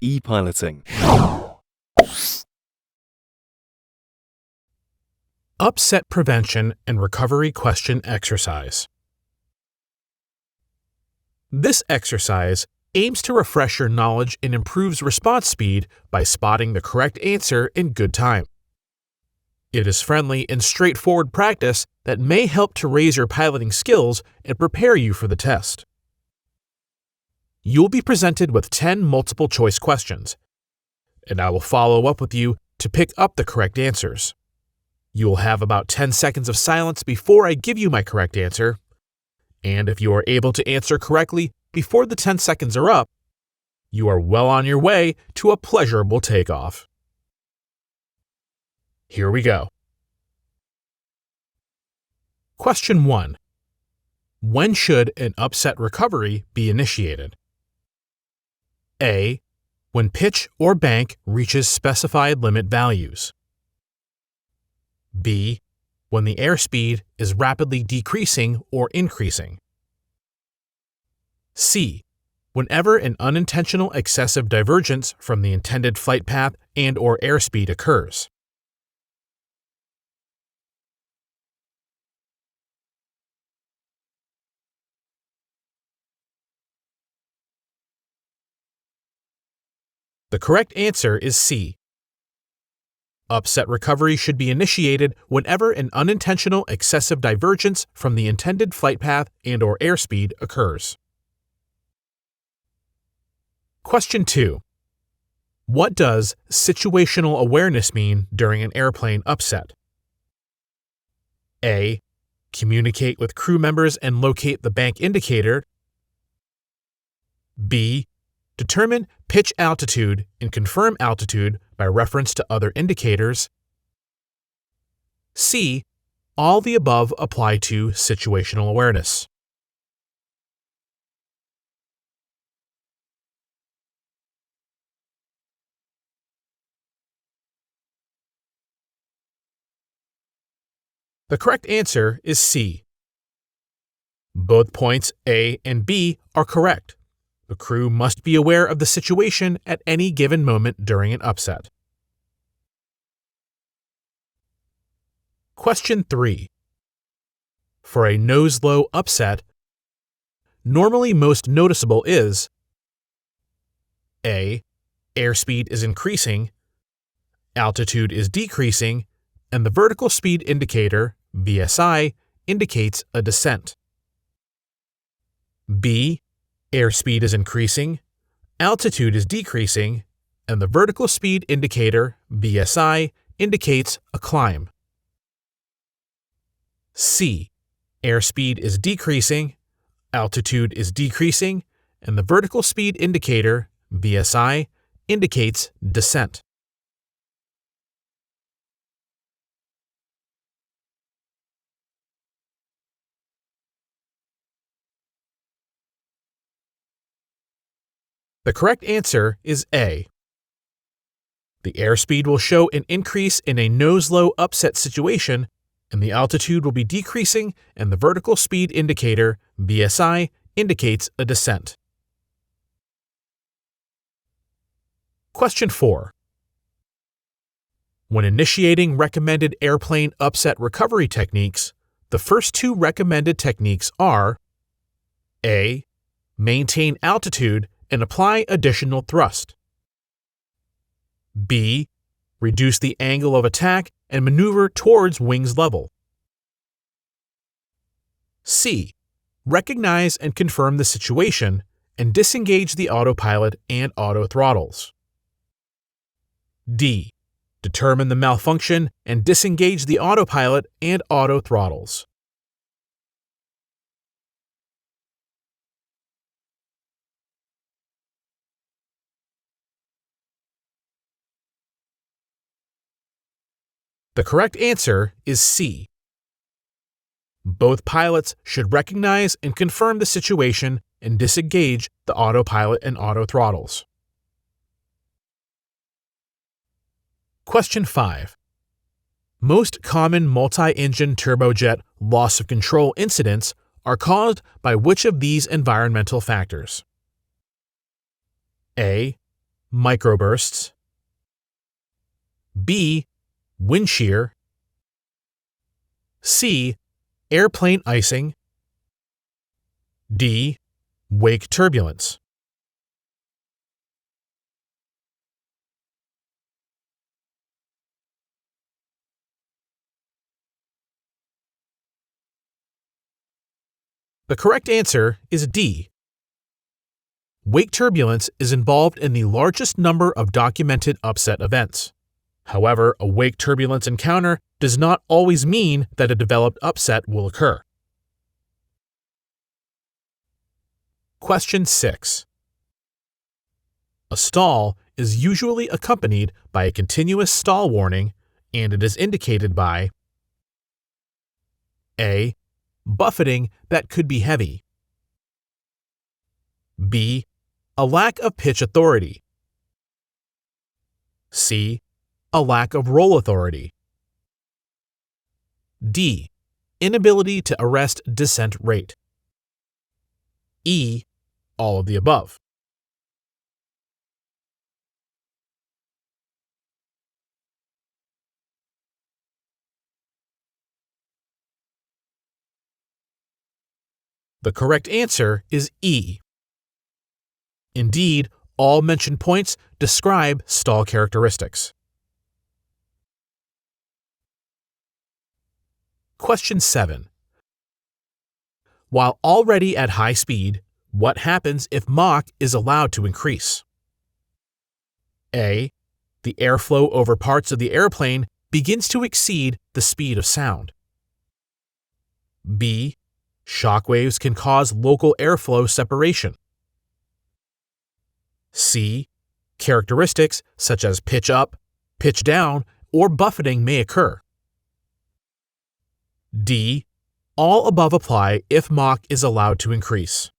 ePiloting. Upset Prevention and Recovery Question Exercise. This exercise aims to refresh your knowledge and improves response speed by spotting the correct answer in good time. It is friendly and straightforward practice that may help to raise your piloting skills and prepare you for the test. You will be presented with 10 multiple-choice questions, and I will follow up with you to pick up the correct answers. You will have about 10 seconds of silence before I give you my correct answer, and if you are able to answer correctly before the 10 seconds are up, you are well on your way to a pleasurable takeoff. Here we go. Question 1. When should an upset recovery be initiated? A. When pitch or bank reaches specified limit values. B. When the airspeed is rapidly decreasing or increasing. C. Whenever an unintentional excessive divergence from the intended flight path and/or airspeed occurs. The correct answer is C. Upset recovery should be initiated whenever an unintentional excessive divergence from the intended flight path and/or airspeed occurs. Question 2. What does situational awareness mean during an airplane upset? A. Communicate with crew members and locate the bank indicator. B. Determine pitch altitude and confirm altitude by reference to other indicators. C. All the above apply to situational awareness. The correct answer is C. Both points A and B are correct. The crew must be aware of the situation at any given moment during an upset. Question 3. For a nose-low upset, normally most noticeable is A. Airspeed is increasing, altitude is decreasing, and the vertical speed indicator, VSI, indicates a descent. B. Airspeed is increasing, altitude is decreasing, and the vertical speed indicator, VSI, indicates a climb. C. Airspeed is decreasing, altitude is decreasing, and the vertical speed indicator, VSI, indicates descent. The correct answer is A. The airspeed will show an increase in a nose-low upset situation, and the altitude will be decreasing, and the vertical speed indicator, VSI, indicates a descent. Question 4. When initiating recommended airplane upset recovery techniques, the first two recommended techniques are A. Maintain altitude and apply additional thrust. B. Reduce the angle of attack and maneuver towards wings level. C. Recognize and confirm the situation and disengage the autopilot and auto throttles. D. Determine the malfunction and disengage the autopilot and auto throttles. The correct answer is C. Both pilots should recognize and confirm the situation and disengage the autopilot and auto throttles. Question 5. Most common multi-engine turbojet loss of control incidents are caused by which of these environmental factors? A. Microbursts. B. Wind shear. C. Airplane icing. D. Wake turbulence. The correct answer is D. Wake turbulence is involved in the largest number of documented upset events. However, a wake turbulence encounter does not always mean that a developed upset will occur. Question 6. A stall is usually accompanied by a continuous stall warning, and it is indicated by A. Buffeting that could be heavy. B. A lack of pitch authority. C. A lack of roll authority. D. Inability to arrest descent rate. E. All of the above. The correct answer is E. Indeed, all mentioned points describe stall characteristics. Question 7. While already at high speed, what happens if Mach is allowed to increase? A. The airflow over parts of the airplane begins to exceed the speed of sound. B. Shock waves can cause local airflow separation. C. Characteristics such as pitch up, pitch down, or buffeting may occur. D. All above apply if Mach is allowed to increase.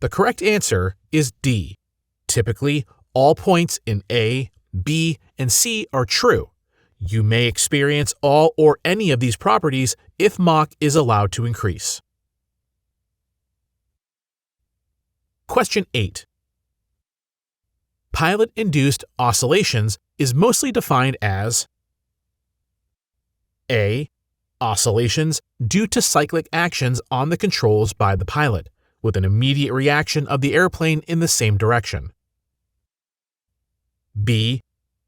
The correct answer is D. Typically, all points in A, B, and C are true. You may experience all or any of these properties if Mach is allowed to increase. Question 8. Pilot-induced oscillations is mostly defined as A. Oscillations due to cyclic actions on the controls by the pilot, with an immediate reaction of the airplane in the same direction. B.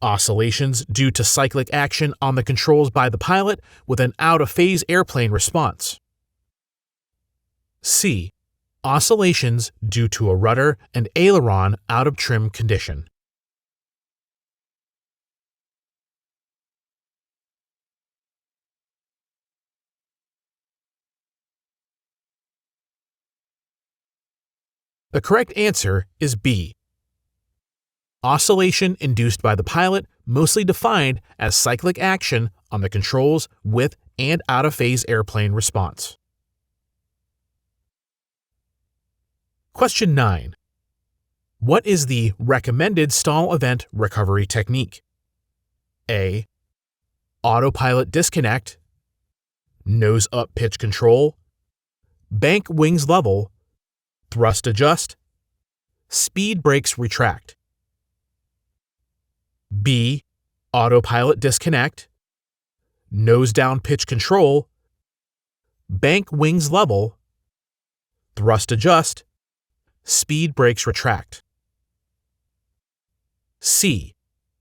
Oscillations due to cyclic action on the controls by the pilot with an out-of-phase airplane response. C. Oscillations due to a rudder and aileron out-of-trim condition. The correct answer is B. Oscillation induced by the pilot, mostly defined as cyclic action on the controls with and out-of-phase airplane response. Question 9. What is the recommended stall event recovery technique? A. Autopilot disconnect, nose up pitch control, bank wings level, thrust adjust, speed brakes retract. B. Autopilot disconnect, nose down pitch control, bank wings level, thrust adjust, speed brakes retract. C.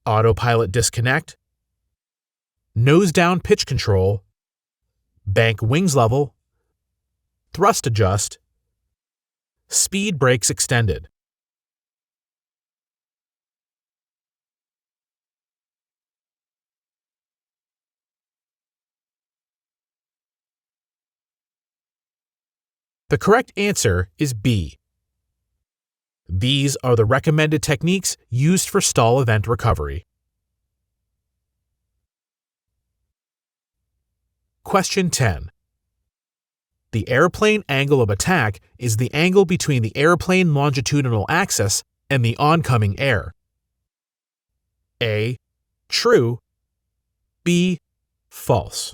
Autopilot disconnect, nose down pitch control, bank wings level, thrust adjust, speed brakes extended. The correct answer is B. These are the recommended techniques used for stall event recovery. Question 10. The airplane angle of attack is the angle between the airplane longitudinal axis and the oncoming air. A. True. B. False.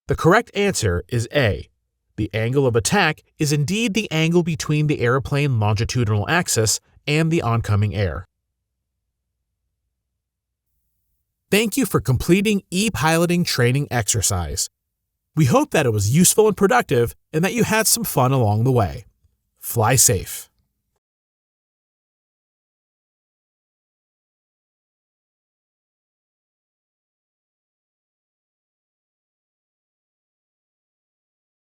The correct answer is A. The angle of attack is indeed the angle between the airplane longitudinal axis and the oncoming air. Thank you for completing ePiloting training exercise. We hope that it was useful and productive and that you had some fun along the way. Fly safe.